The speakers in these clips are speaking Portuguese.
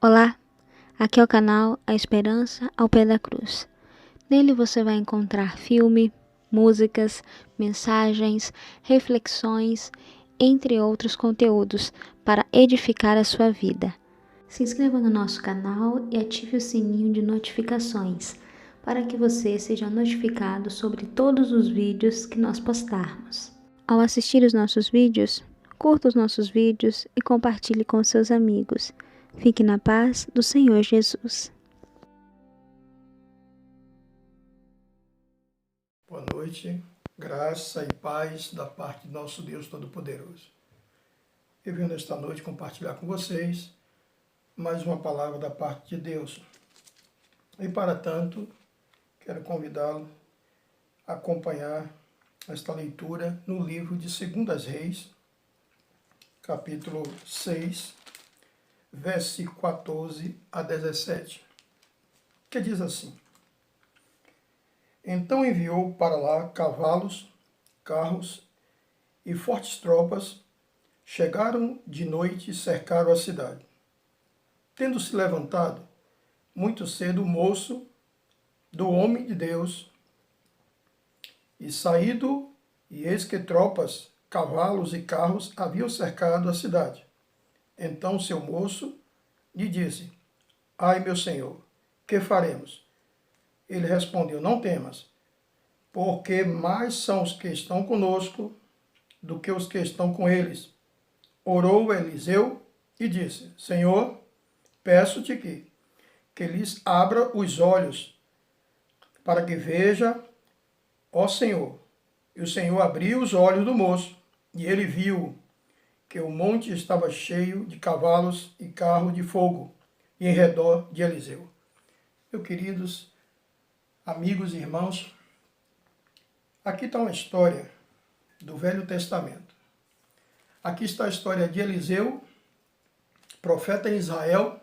Olá, aqui é o canal A Esperança ao Pé da Cruz. Nele você vai encontrar filme, músicas, mensagens, reflexões, entre outros conteúdos para edificar a sua vida. Se inscreva no nosso canal e ative o sininho de notificações para que você seja notificado sobre todos os vídeos que nós postarmos. Ao assistir os nossos vídeos, curta os nossos vídeos e compartilhe com seus amigos. Fique na paz do Senhor Jesus. Boa noite, graça e paz da parte de nosso Deus Todo-Poderoso. Eu venho nesta noite compartilhar com vocês mais uma palavra da parte de Deus. E para tanto, quero convidá-lo a acompanhar esta leitura no livro de 2 Reis, capítulo 6, versículo 14 a 17, que diz assim: Então enviou para lá cavalos, carros e fortes tropas. Chegaram de noite e cercaram a cidade. Tendo se levantado muito cedo o moço do homem de Deus e saído, e eis que tropas, cavalos e carros haviam cercado a cidade. Então seu moço lhe disse: Ai, meu senhor, que faremos? Ele respondeu: Não temas, porque mais são os que estão conosco do que os que estão com eles. Orou Eliseu e disse: Senhor, peço-te que lhes abra os olhos, para que veja, ó Senhor. E o Senhor abriu os olhos do moço, e ele viu que o monte estava cheio de cavalos e carros de fogo, e em redor de Eliseu. Meus queridos amigos e irmãos, aqui está uma história do Velho Testamento. Aqui está a história de Eliseu, profeta em Israel,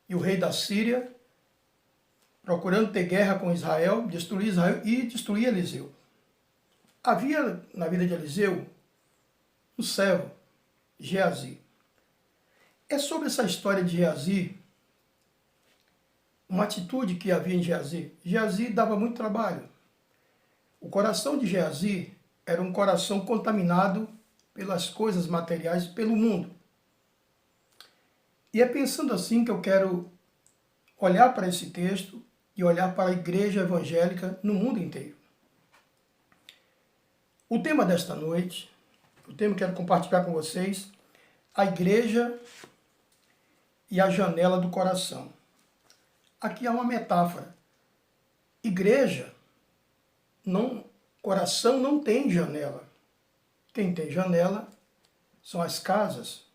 e o rei da Síria, procurando ter guerra com Israel e destruir Eliseu. Havia na vida de Eliseu um servo, Geazi. É sobre essa história de Geazi, uma atitude que havia em Geazi. Geazi dava muito trabalho. O coração de Geazi era um coração contaminado pelas coisas materiais, pelo mundo. E é pensando assim que eu quero olhar para esse texto e olhar para a igreja evangélica no mundo inteiro. O tema desta noite, o tema que eu quero compartilhar com vocês, a igreja e a janela do coração. Aqui há uma metáfora. Igreja, coração não tem janela. Quem tem janela são as casas.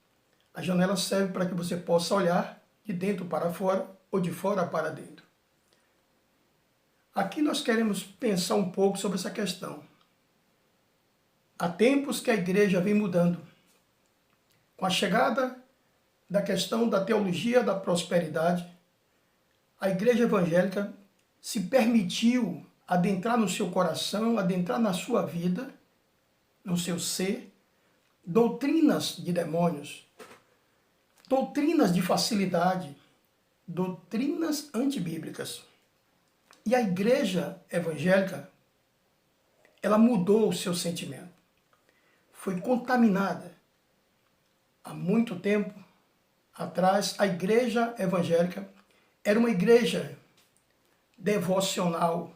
A janela serve para que você possa olhar de dentro para fora ou de fora para dentro. Aqui nós queremos pensar um pouco sobre essa questão. Há tempos que a igreja vem mudando. Com a chegada da questão da teologia da prosperidade, a igreja evangélica se permitiu adentrar no seu coração, adentrar na sua vida, no seu ser, doutrinas de demônios, doutrinas de facilidade, doutrinas antibíblicas. E a igreja evangélica, ela mudou o seu sentimento. Foi contaminada. Há muito tempo atrás, a igreja evangélica era uma igreja devocional,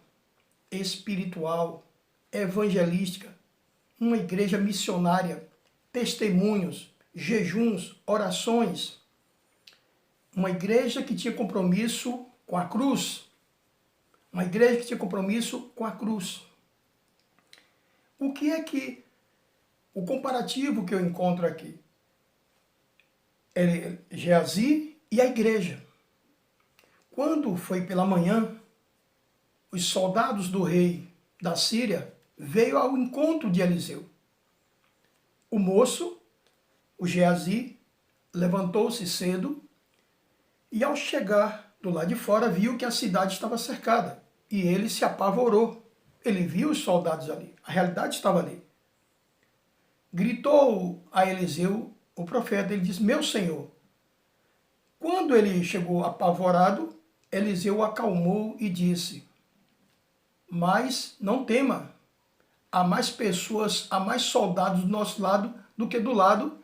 espiritual, evangelística, uma igreja missionária, testemunhos, jejuns, orações, uma igreja que tinha compromisso com a cruz, uma igreja que tinha compromisso com a cruz. O que é que, o comparativo que eu encontro aqui? É Geazi e a igreja. Quando foi pela manhã, os soldados do rei da Síria veio ao encontro de Eliseu. O moço, o Geazi, levantou-se cedo e ao chegar do lado de fora viu que a cidade estava cercada e ele se apavorou. Ele viu os soldados ali, a realidade estava ali. Gritou a Eliseu, o profeta, ele disse: Meu senhor, Quando ele chegou apavorado, Eliseu o acalmou e disse: mas não tema, há mais pessoas, há mais soldados do nosso lado do que do lado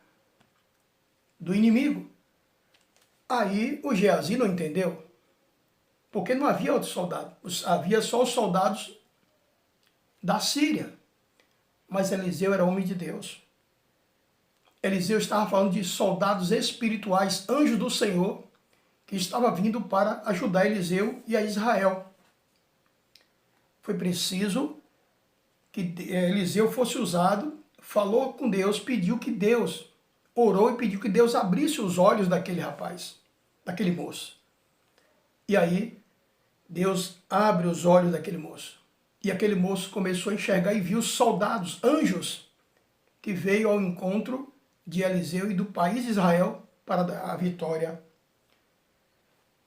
do inimigo. Aí o Geazi não entendeu, porque não havia outros soldados, havia só os soldados da Síria. Mas Eliseu era homem de Deus. Eliseu estava falando de soldados espirituais, anjos do Senhor, que estava vindo para ajudar Eliseu e a Israel. Foi preciso que Eliseu fosse usado, falou com Deus, pediu que Deus, orou e pediu que Deus abrisse os olhos daquele rapaz, daquele moço. E aí, Deus abre os olhos daquele moço. E aquele moço começou a enxergar e viu soldados, anjos, que veio ao encontro de Eliseu e do país de Israel para dar a vitória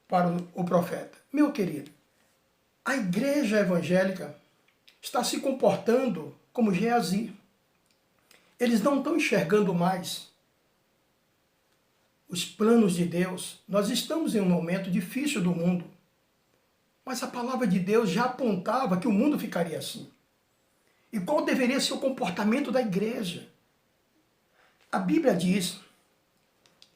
para o profeta. Meu querido, a igreja evangélica está se comportando como Geazi. Eles não estão enxergando mais os planos de Deus. Nós estamos em um momento difícil do mundo, mas a palavra de Deus já apontava que o mundo ficaria assim. E qual deveria ser o comportamento da igreja? A Bíblia diz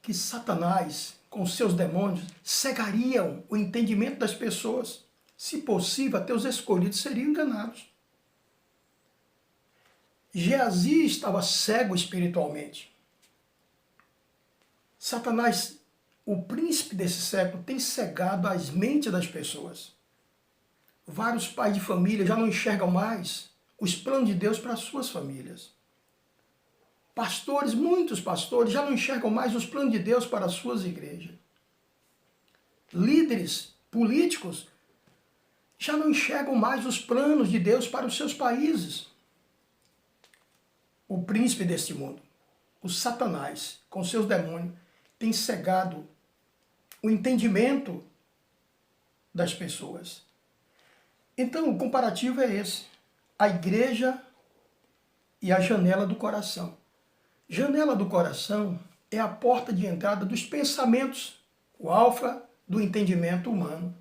que Satanás, com seus demônios, cegariam o entendimento das pessoas. Se possível, até os escolhidos seriam enganados. Geazi estava cego espiritualmente. Satanás, o príncipe desse século, tem cegado as mentes das pessoas. Vários pais de família já não enxergam mais os planos de Deus para as suas famílias. Pastores, muitos pastores, já não enxergam mais os planos de Deus para as suas igrejas. Líderes políticos já não enxergam mais os planos de Deus para os seus países. O príncipe deste mundo, o Satanás, com seus demônios, tem cegado o entendimento das pessoas. Então, o comparativo é esse: a igreja e a janela do coração. Janela do coração é a porta de entrada dos pensamentos, o alfa do entendimento humano.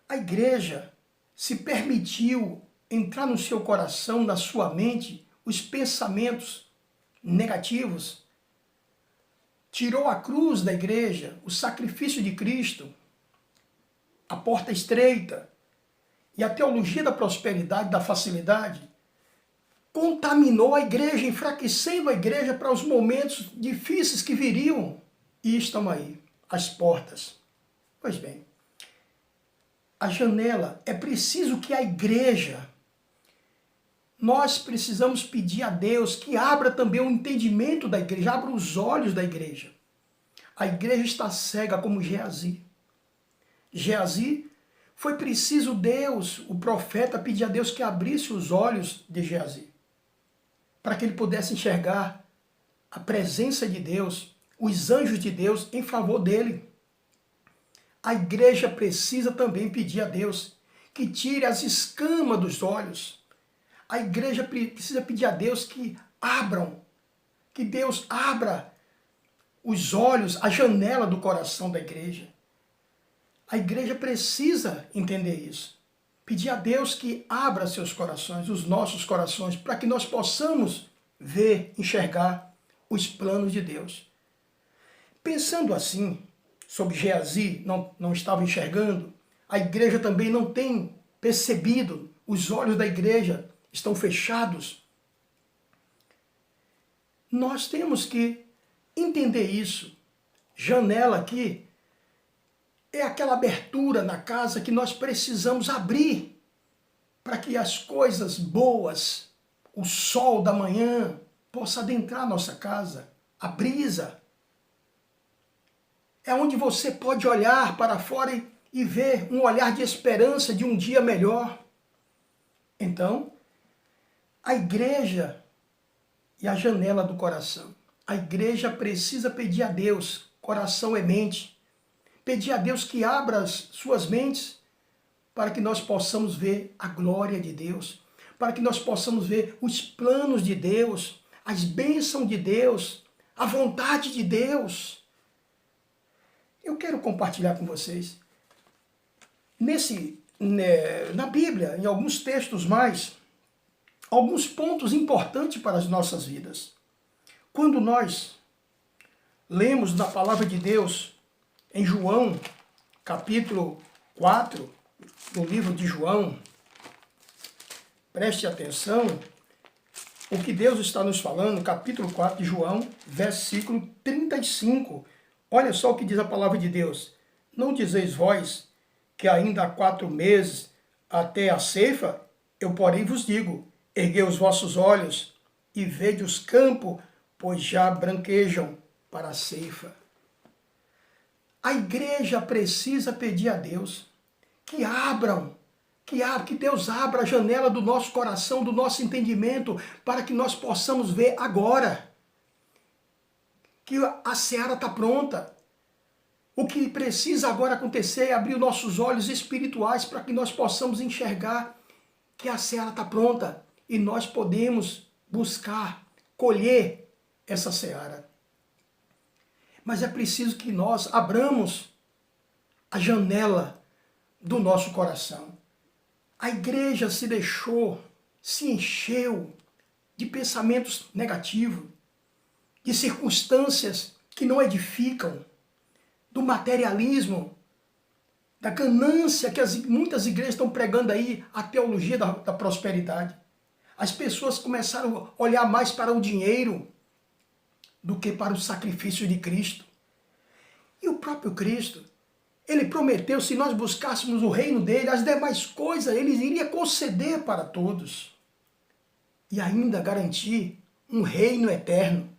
A igreja se permitiu entrar no seu coração, na sua mente, os pensamentos negativos, tirou a cruz da igreja, o sacrifício de Cristo, a porta estreita e a teologia da prosperidade, da facilidade, contaminou a igreja, enfraquecendo a igreja para os momentos difíceis que viriam. E estão aí, as portas. Pois bem, a janela, é preciso que a igreja, nós precisamos pedir a Deus que abra também o entendimento da igreja, abra os olhos da igreja. A igreja está cega como Geazi. Geazi, foi preciso Deus, o profeta, pedir a Deus que abrisse os olhos de Geazi, para que ele pudesse enxergar a presença de Deus, os anjos de Deus em favor dele. A igreja precisa também pedir a Deus que tire as escamas dos olhos. A igreja precisa pedir a Deus que Deus abra os olhos, a janela do coração da igreja. A igreja precisa entender isso. Pedir a Deus que abra seus corações, os nossos corações, para que nós possamos ver, enxergar os planos de Deus. Pensando assim, sobre Geazi, não estava enxergando, a igreja também não tem percebido, os olhos da igreja estão fechados. Nós temos que entender isso. Janela aqui é aquela abertura na casa que nós precisamos abrir para que as coisas boas, o sol da manhã, possa adentrar a nossa casa, a brisa. É onde você pode olhar para fora e ver um olhar de esperança de um dia melhor. Então, a igreja e a janela do coração. A igreja precisa pedir a Deus, coração e mente, pedir a Deus que abra as suas mentes para que nós possamos ver a glória de Deus, para que nós possamos ver os planos de Deus, as bênçãos de Deus, a vontade de Deus. Eu quero compartilhar com vocês. Na Bíblia, em alguns textos mais, alguns pontos importantes para as nossas vidas. Quando nós lemos na palavra de Deus, em João, capítulo 4, do livro de João, preste atenção, o que Deus está nos falando, capítulo 4 de João, versículo 35. Olha só o que diz a palavra de Deus. Não dizeis vós que ainda há 4 meses até a ceifa? Eu, porém, vos digo, erguei os vossos olhos e vede os campos, pois já branquejam para a ceifa. A igreja precisa pedir a Deus que que Deus abra a janela do nosso coração, do nosso entendimento, para que nós possamos ver agora que a seara está pronta. O que precisa agora acontecer é abrir nossos olhos espirituais para que nós possamos enxergar que a seara está pronta e nós podemos buscar, colher essa seara. Mas é preciso que nós abramos a janela do nosso coração. A igreja se deixou, se encheu de pensamentos negativos, de circunstâncias que não edificam, do materialismo, da ganância que muitas igrejas estão pregando aí, a teologia da prosperidade. As pessoas começaram a olhar mais para o dinheiro do que para o sacrifício de Cristo. E o próprio Cristo, ele prometeu, se nós buscássemos o reino dele, as demais coisas ele iria conceder para todos. E ainda garantir um reino eterno.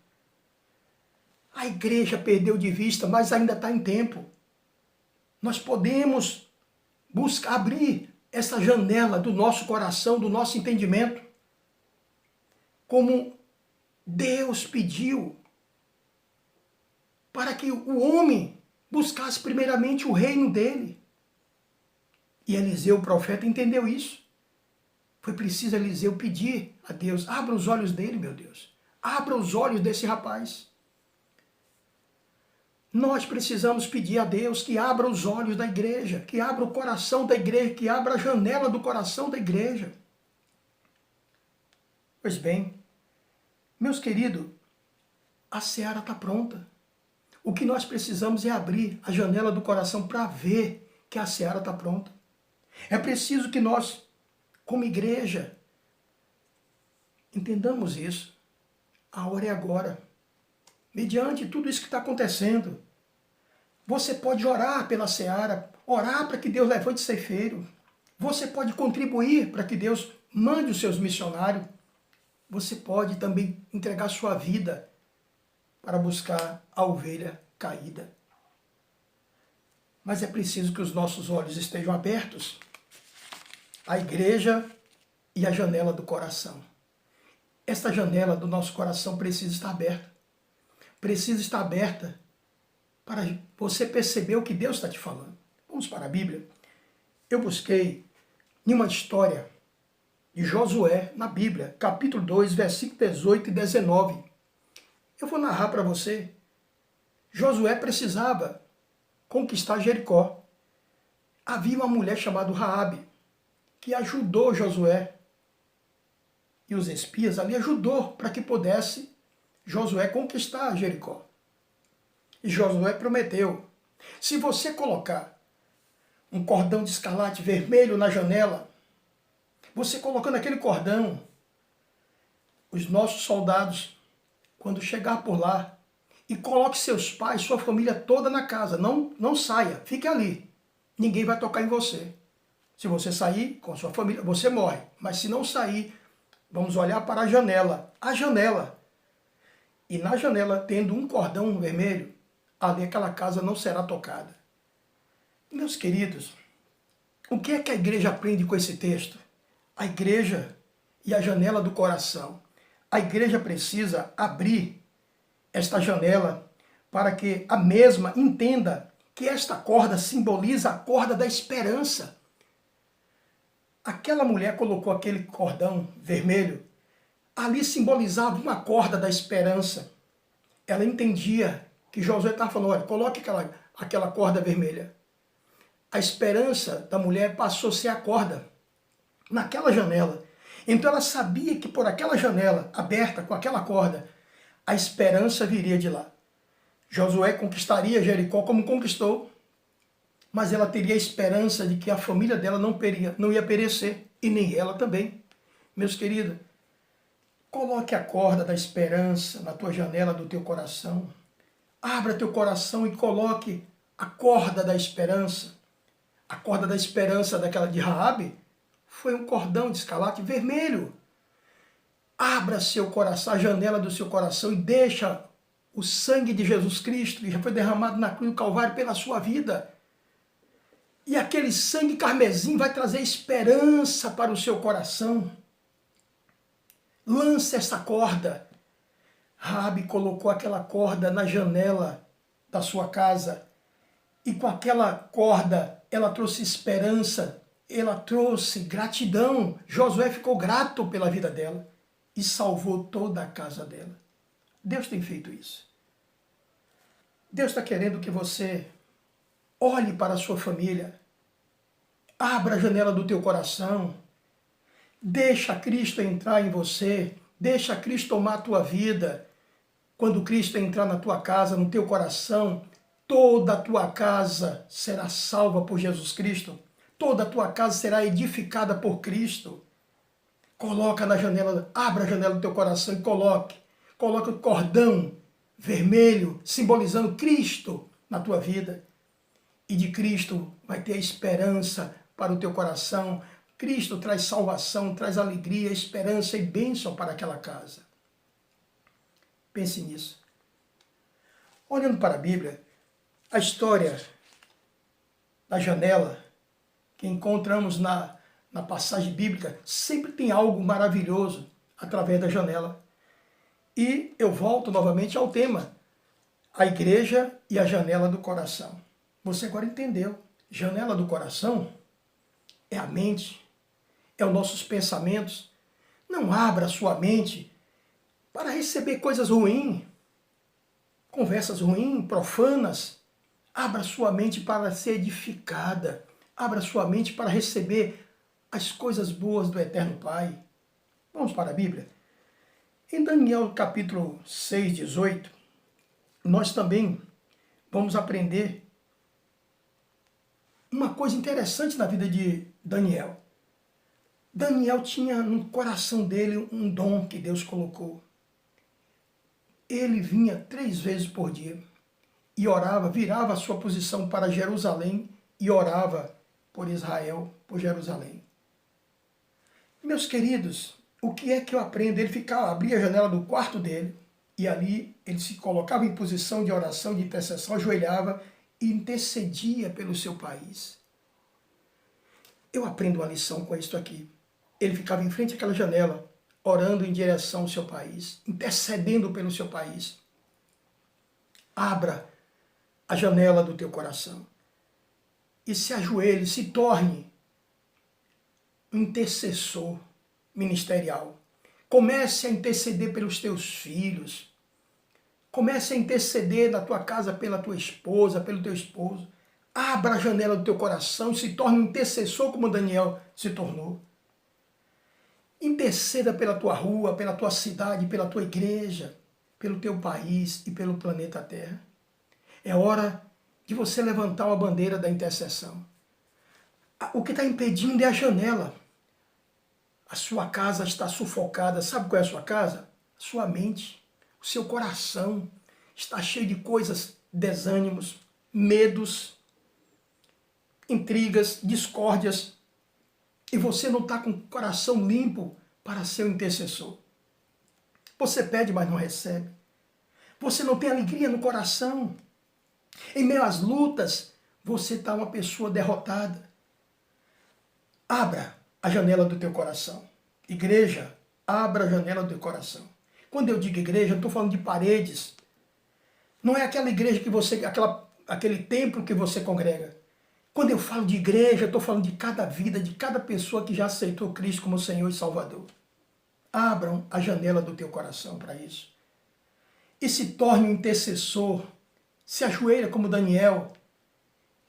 A igreja perdeu de vista, mas ainda está em tempo. Nós podemos buscar abrir essa janela do nosso coração, do nosso entendimento, como Deus pediu, para que o homem buscasse primeiramente o reino dele. E Eliseu, o profeta, entendeu isso. Foi preciso Eliseu pedir a Deus, abra os olhos dele, meu Deus. Abra os olhos desse rapaz. Nós precisamos pedir a Deus que abra os olhos da igreja, que abra o coração da igreja, que abra a janela do coração da igreja. Pois bem, meus queridos, a seara está pronta. O que nós precisamos é abrir a janela do coração para ver que a seara está pronta. É preciso que nós, como igreja, entendamos isso. A hora é agora. Mediante tudo isso que está acontecendo, você pode orar pela seara, orar para que Deus levante ceifeiro. Você pode contribuir para que Deus mande os seus missionários. Você pode também entregar sua vida para buscar a ovelha caída. Mas é preciso que os nossos olhos estejam abertos, a igreja e a janela do coração. Esta janela do nosso coração precisa estar aberta. Precisa estar aberta para você perceber o que Deus está te falando. Vamos para a Bíblia. Eu busquei em uma história de Josué na Bíblia, capítulo 2, versículo 18 e 19. Eu vou narrar para você. Josué precisava conquistar Jericó. Havia uma mulher chamada Raabe, que ajudou Josué. E os espias ali ajudou para que pudesse Josué conquistar Jericó. E Josué prometeu, se você colocar um cordão de escarlate vermelho na janela, você colocando aquele cordão, os nossos soldados, quando chegar por lá, e coloque seus pais, sua família toda na casa, não saia, fique ali, ninguém vai tocar em você. Se você sair com a sua família, você morre, mas se não sair, vamos olhar para a janela, e na janela, tendo um cordão vermelho, ali aquela casa não será tocada. Meus queridos, o que é que a igreja aprende com esse texto? A igreja e a janela do coração. A igreja precisa abrir esta janela para que a mesma entenda que esta corda simboliza a corda da esperança. Aquela mulher colocou aquele cordão vermelho, ali simbolizava uma corda da esperança. Ela entendia que Josué estava falando, olha, coloque aquela corda vermelha. A esperança da mulher passou a ser a corda naquela janela. Então ela sabia que por aquela janela aberta, com aquela corda, a esperança viria de lá. Josué conquistaria Jericó como conquistou, mas ela teria a esperança de que a família dela não ia perecer, e nem ela também. Meus queridos, coloque a corda da esperança na tua janela do teu coração. Abra teu coração e coloque a corda da esperança. A corda da esperança daquela de Raabe foi um cordão de escarlate vermelho. Abra seu coração, a janela do seu coração, e deixa o sangue de Jesus Cristo, que já foi derramado na cruz do Calvário pela sua vida. E aquele sangue carmesim vai trazer esperança para o seu coração. Lance essa corda. Raabe colocou aquela corda na janela da sua casa. E com aquela corda, ela trouxe esperança, ela trouxe gratidão. Josué ficou grato pela vida dela e salvou toda a casa dela. Deus tem feito isso. Deus está querendo que você olhe para a sua família, abra a janela do teu coração, deixa Cristo entrar em você, deixa Cristo tomar a tua vida. Quando Cristo entrar na tua casa, no teu coração, toda a tua casa será salva por Jesus Cristo. Toda a tua casa será edificada por Cristo. Coloca na janela, abra a janela do teu coração e coloque o cordão vermelho, simbolizando Cristo na tua vida. E de Cristo vai ter esperança para o teu coração. Cristo traz salvação, traz alegria, esperança e bênção para aquela casa. Pense nisso. Olhando para a Bíblia, a história da janela que encontramos na passagem bíblica sempre tem algo maravilhoso através da janela. E eu volto novamente ao tema, a igreja e a janela do coração. Você agora entendeu. Janela do coração é a mente, é os nossos pensamentos. Não abra a sua mente para receber coisas ruins, conversas ruins, profanas. Abra sua mente para ser edificada. Abra sua mente para receber as coisas boas do Eterno Pai. Vamos para a Bíblia? Em Daniel capítulo 6, 18, nós também vamos aprender uma coisa interessante na vida de Daniel. Daniel tinha no coração dele um dom que Deus colocou. Ele vinha 3 vezes por dia e orava, virava a sua posição para Jerusalém e orava por Israel, por Jerusalém. Meus queridos, o que é que eu aprendo? Ele abria a janela do quarto dele e ali ele se colocava em posição de oração, de intercessão, ajoelhava e intercedia pelo seu país. Eu aprendo uma lição com isso aqui. Ele ficava em frente àquela janela, orando em direção ao seu país, intercedendo pelo seu país. Abra a janela do teu coração e se ajoelhe, se torne um intercessor ministerial. Comece a interceder pelos teus filhos. Comece a interceder na tua casa pela tua esposa, pelo teu esposo. Abra a janela do teu coração e se torne um intercessor como Daniel se tornou. Interceda pela tua rua, pela tua cidade, pela tua igreja, pelo teu país e pelo planeta Terra. É hora de você levantar uma bandeira da intercessão. O que está impedindo é a janela. A sua casa está sufocada. Sabe qual é a sua casa? A sua mente, o seu coração está cheio de coisas, desânimos, medos, intrigas, discórdias. E você não está com o coração limpo para ser um intercessor. Você pede, mas não recebe. Você não tem alegria no coração. Em meio às lutas, você está uma pessoa derrotada. Abra a janela do teu coração. Igreja, abra a janela do teu coração. Quando eu digo igreja, eu estou falando de paredes. Não é aquela igreja que você, aquele templo que você congrega. Quando eu falo de igreja, eu estou falando de cada vida, de cada pessoa que já aceitou Cristo como Senhor e Salvador. Abram a janela do teu coração para isso. E se torne um intercessor Se ajoelha como Daniel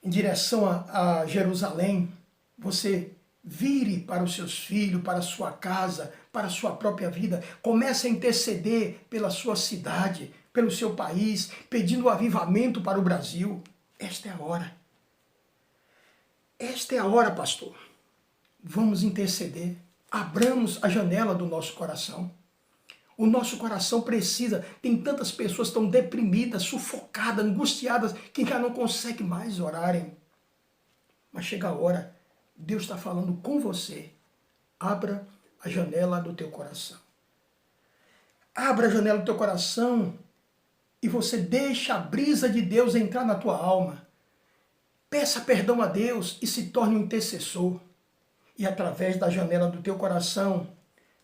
em direção a Jerusalém. Você vire para os seus filhos, para a sua casa, para a sua própria vida. Comece a interceder pela sua cidade, pelo seu país, pedindo o avivamento para o Brasil. Esta é a hora. Esta é a hora, pastor. Vamos interceder. Abramos a janela do nosso coração. O nosso coração precisa. Tem tantas pessoas tão deprimidas, sufocadas, angustiadas, que já não conseguem mais orarem. Mas chega a hora. Deus está falando com você. Abra a janela do teu coração. Abra a janela do teu coração e você deixa a brisa de Deus entrar na tua alma. Peça perdão a Deus e se torne um intercessor. E através da janela do teu coração,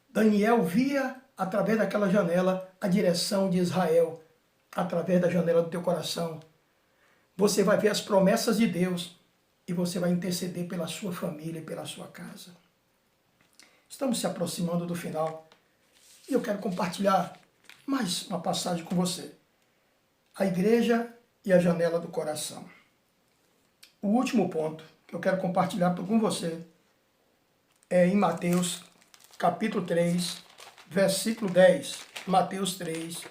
Daniel via, através daquela janela, a direção de Israel. Através da janela do teu coração, você vai ver as promessas de Deus e você vai interceder pela sua família e pela sua casa. Estamos se aproximando do final e eu quero compartilhar mais uma passagem com você. A igreja e a janela do coração. O último ponto que eu quero compartilhar com você é em Mateus, capítulo 3, versículo 10. Mateus 3,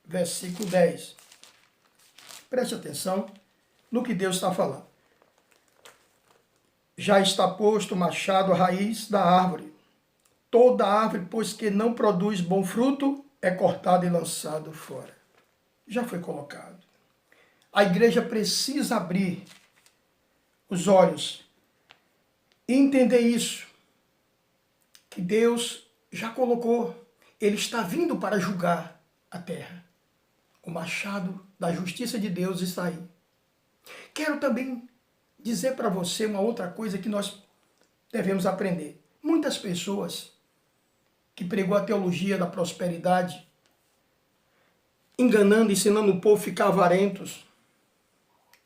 versículo 10. Preste atenção no que Deus está falando. Já está posto o machado à raiz da árvore. Toda árvore, pois que não produz bom fruto, é cortada e lançada fora. Já foi colocado. A igreja precisa abrir os olhos e entender isso, que Deus já colocou. Ele está vindo para julgar a terra. O machado da justiça de Deus está aí. Quero também dizer para você uma outra coisa que nós devemos aprender. Muitas pessoas que pregou a teologia da prosperidade, enganando, ensinando o povo a ficar avarentos.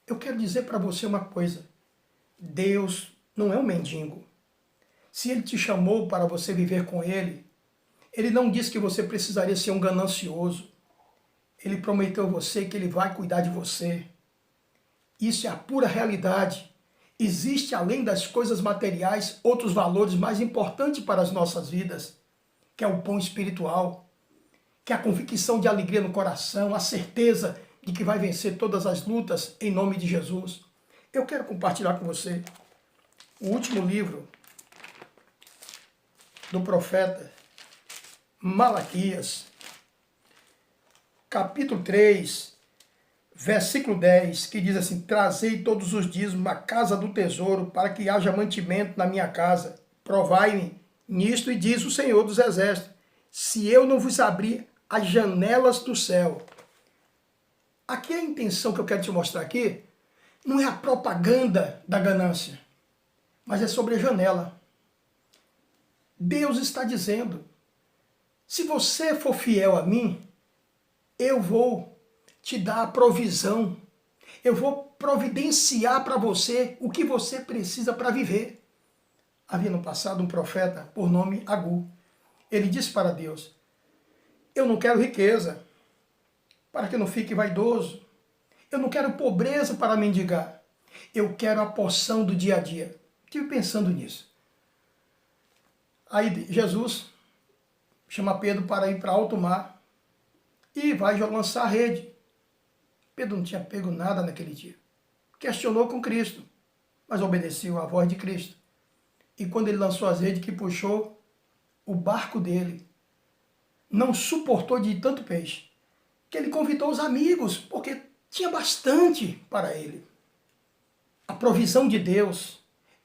Eu quero dizer para você uma coisa. Deus não é um mendigo. Se Ele te chamou para você viver com Ele, Ele não disse que você precisaria ser um ganancioso. Ele prometeu a você que Ele vai cuidar de você. Isso é a pura realidade. Existe, além das coisas materiais, outros valores mais importantes para as nossas vidas, que é o pão espiritual, que é a convicção de alegria no coração, a certeza de que vai vencer todas as lutas em nome de Jesus. Eu quero compartilhar com você o último livro do profeta Malaquias, capítulo 3, versículo 10, que diz assim: trazei todos os dízimos à casa do tesouro, para que haja mantimento na minha casa. Provai-me nisto, e diz o Senhor dos Exércitos, se eu não vos abrir as janelas do céu. Aqui a intenção que eu quero te mostrar aqui não é a propaganda da ganância, mas é sobre a janela. Deus está dizendo, se você for fiel a mim, eu vou te dar a provisão, eu vou providenciar para você o que você precisa para viver. Havia no passado um profeta por nome Agur. Ele disse para Deus, eu não quero riqueza para que eu não fique vaidoso. Eu não quero pobreza para mendigar. Eu quero a porção do dia a dia. Estive pensando nisso. Aí Jesus chama Pedro para ir para alto mar e vai lançar a rede. Pedro não tinha pego nada naquele dia. Questionou com Cristo, mas obedeceu à voz de Cristo. E quando ele lançou as redes que puxou, o barco dele não suportou de tanto peixe, que ele convidou os amigos, porque tinha bastante para ele. A provisão de Deus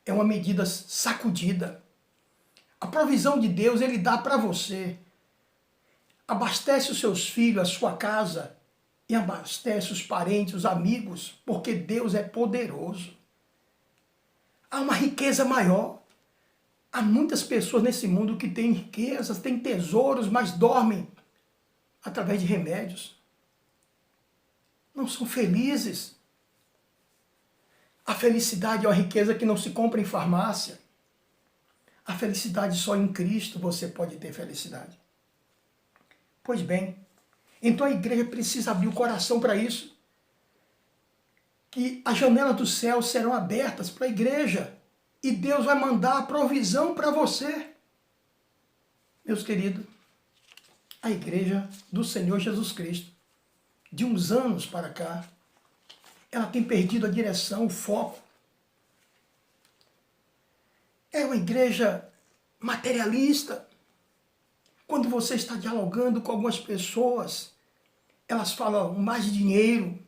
é uma medida sacudida. A provisão de Deus Ele dá para você. Abastece os seus filhos, a sua casa, e abastece os parentes, os amigos, porque Deus é poderoso. Há uma riqueza maior. Há muitas pessoas nesse mundo que têm riquezas, têm tesouros, mas dormem através de remédios. Não são felizes. A felicidade é uma riqueza que não se compra em farmácia. A felicidade só em Cristo você pode ter felicidade. Pois bem, então a igreja precisa abrir o coração para isso. que as janelas do céu serão abertas para a igreja e Deus vai mandar a provisão para você. Meus queridos, a igreja do Senhor Jesus Cristo, de uns anos para cá, ela tem perdido a direção, o foco. É uma igreja materialista. Quando você está dialogando com algumas pessoas, elas falam mais de dinheiro,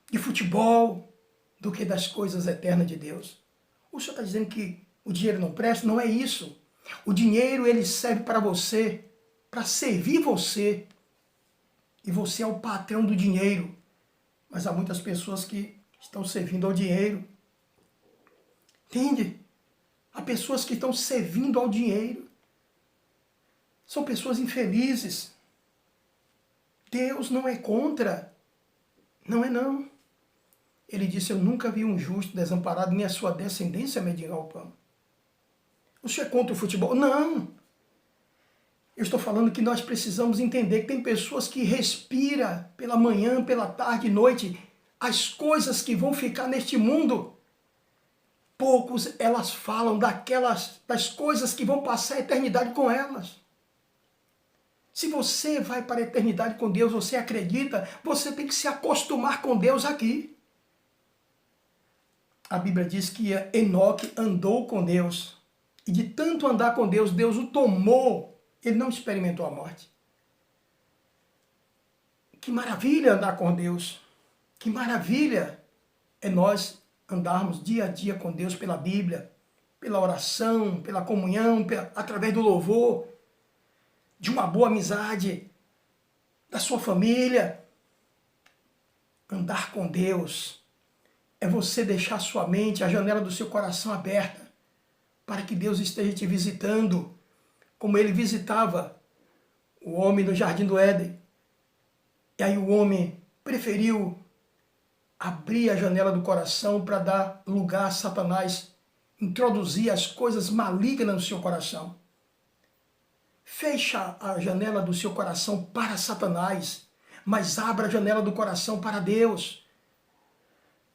de futebol, do que das coisas eternas de Deus. O Senhor está dizendo que o dinheiro não presta? Não é isso. O dinheiro, ele serve para você, para servir você. E você é o patrão do dinheiro. Mas há muitas pessoas que estão servindo ao dinheiro. Entende? Há pessoas que estão servindo ao dinheiro. São pessoas infelizes. Deus não é contra. Não é não. Ele disse, eu nunca vi um justo desamparado, nem a sua descendência mendigar o pão. O senhor é contra o futebol? Não. Eu estou falando que nós precisamos entender que tem pessoas que respiram pela manhã, pela tarde, noite, as coisas que vão ficar neste mundo. Poucos elas falam das coisas que vão passar a eternidade com elas. Se você vai para a eternidade com Deus, você acredita, você tem que se acostumar com Deus aqui. A Bíblia diz que Enoque andou com Deus. E de tanto andar com Deus, Deus o tomou. Ele não experimentou a morte. Que maravilha andar com Deus. Que maravilha é nós andarmos dia a dia com Deus pela Bíblia, pela oração, pela comunhão, através do louvor, de uma boa amizade, da sua família. Andar com Deus é você deixar sua mente, a janela do seu coração aberta, para que Deus esteja te visitando, como ele visitava o homem no jardim do Éden. E aí o homem preferiu abrir a janela do coração para dar lugar a Satanás, introduzir as coisas malignas no seu coração. Fecha a janela do seu coração para Satanás, mas abra a janela do coração para Deus.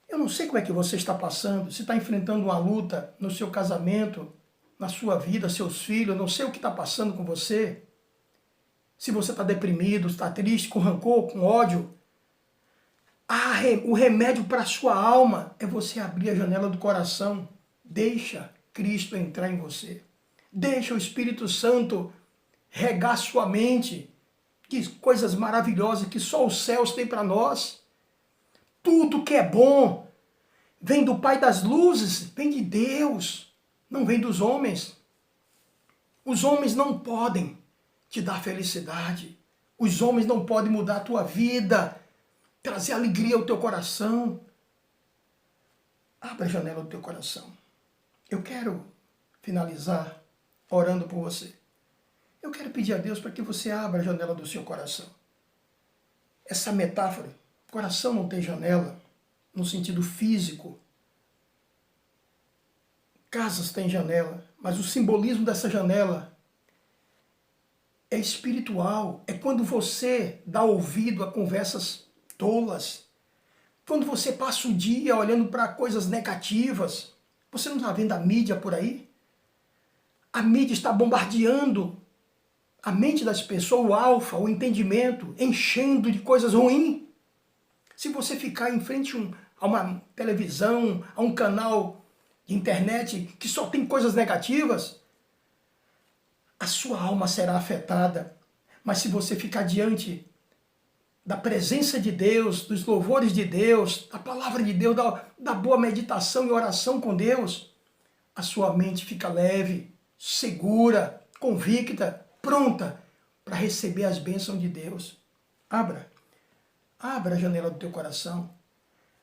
Eu não sei como é que você está passando, se está enfrentando uma luta no seu casamento, na sua vida, seus filhos, eu não sei o que está passando com você. Se você está deprimido, está triste, com rancor, com ódio. O remédio para a sua alma é você abrir a janela do coração. Deixa Cristo entrar em você. Deixa o Espírito Santo regar sua mente. Que coisas maravilhosas que só os céus têm para nós. Tudo que é bom vem do Pai das luzes, vem de Deus, não vem dos homens. Os homens não podem te dar felicidade. Os homens não podem mudar a tua vida, trazer alegria ao teu coração. Abra a janela do teu coração. Eu quero finalizar orando por você. Eu quero pedir a Deus para que você abra a janela do seu coração. Essa metáfora, coração não tem janela, no sentido físico. Casas têm janela, mas o simbolismo dessa janela é espiritual. É quando você dá ouvido a conversas tolas. Quando você passa o dia olhando para coisas negativas. Você não está vendo a mídia por aí? A mídia está bombardeando a mente das pessoas, o alfa, o entendimento, enchendo de coisas ruins. Se você ficar em frente a uma televisão, a um canal de internet que só tem coisas negativas, a sua alma será afetada. Mas se você ficar diante da presença de Deus, dos louvores de Deus, da palavra de Deus, da boa meditação e oração com Deus, a sua mente fica leve, segura, convicta, pronta para receber as bênçãos de Deus. Abra a janela do teu coração.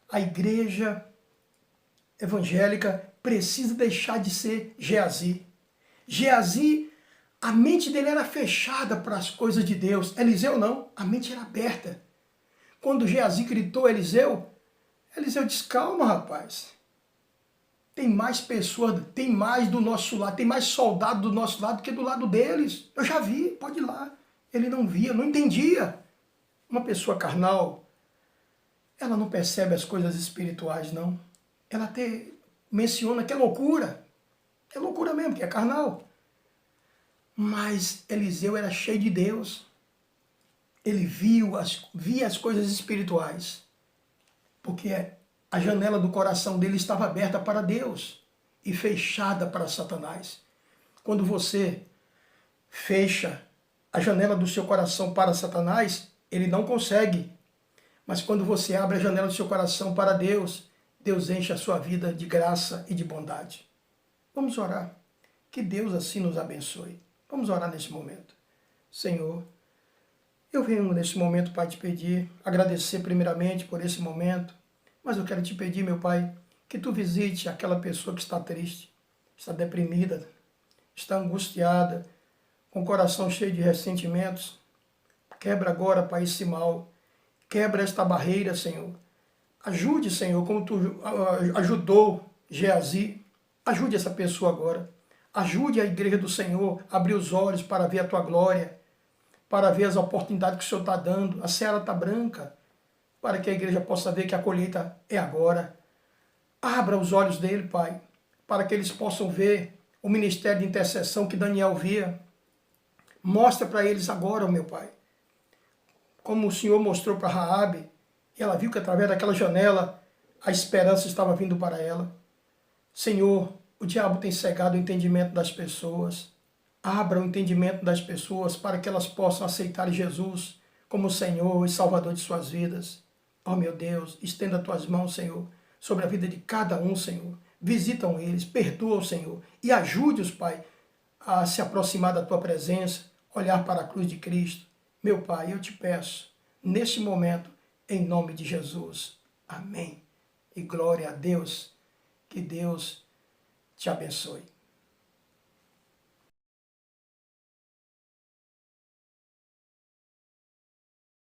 A igreja evangélica precisa deixar de ser Geazi. Geazi, a mente dele era fechada para as coisas de Deus. Eliseu não, a mente era aberta. Quando Geazi gritou a Eliseu disse, calma rapaz. Tem mais pessoas, tem mais do nosso lado, tem mais soldado do nosso lado que do lado deles. Eu já vi, pode ir lá. Ele não via, não entendia. Uma pessoa carnal, ela não percebe as coisas espirituais, não. Ela até menciona que é loucura. É loucura mesmo, que é carnal. Mas Eliseu era cheio de Deus. Ele via as coisas espirituais. Porque a janela do coração dele estava aberta para Deus e fechada para Satanás. Quando você fecha a janela do seu coração para Satanás, ele não consegue. Mas quando você abre a janela do seu coração para Deus, Deus enche a sua vida de graça e de bondade. Vamos orar. Que Deus assim nos abençoe. Vamos orar nesse momento. Senhor, eu venho nesse momento, Pai, te pedir, agradecer primeiramente por esse momento, mas eu quero te pedir, meu Pai, que tu visite aquela pessoa que está triste, está deprimida, está angustiada, com o coração cheio de ressentimentos. Quebra agora, Pai, esse mal. Quebra esta barreira, Senhor. Ajude, Senhor, como tu ajudou Geazi. Ajude essa pessoa agora. Ajude a igreja do Senhor a abrir os olhos para ver a tua glória, para ver as oportunidades que o Senhor está dando. A seara está branca, para que a igreja possa ver que a colheita é agora. Abra os olhos dele, Pai, para que eles possam ver o ministério de intercessão que Daniel via. Mostra para eles agora, meu Pai, como o Senhor mostrou para Raabe, e ela viu que através daquela janela a esperança estava vindo para ela. Senhor, o diabo tem cegado o entendimento das pessoas. Abra o entendimento das pessoas para que elas possam aceitar Jesus como Senhor e Salvador de suas vidas. Oh, meu Deus, estenda tuas mãos, Senhor, sobre a vida de cada um, Senhor. Visitam eles, perdoa, Senhor, e ajude-os, Pai, a se aproximar da tua presença, olhar para a cruz de Cristo. Meu Pai, eu te peço, neste momento, em nome de Jesus. Amém. E glória a Deus. Que Deus te abençoe.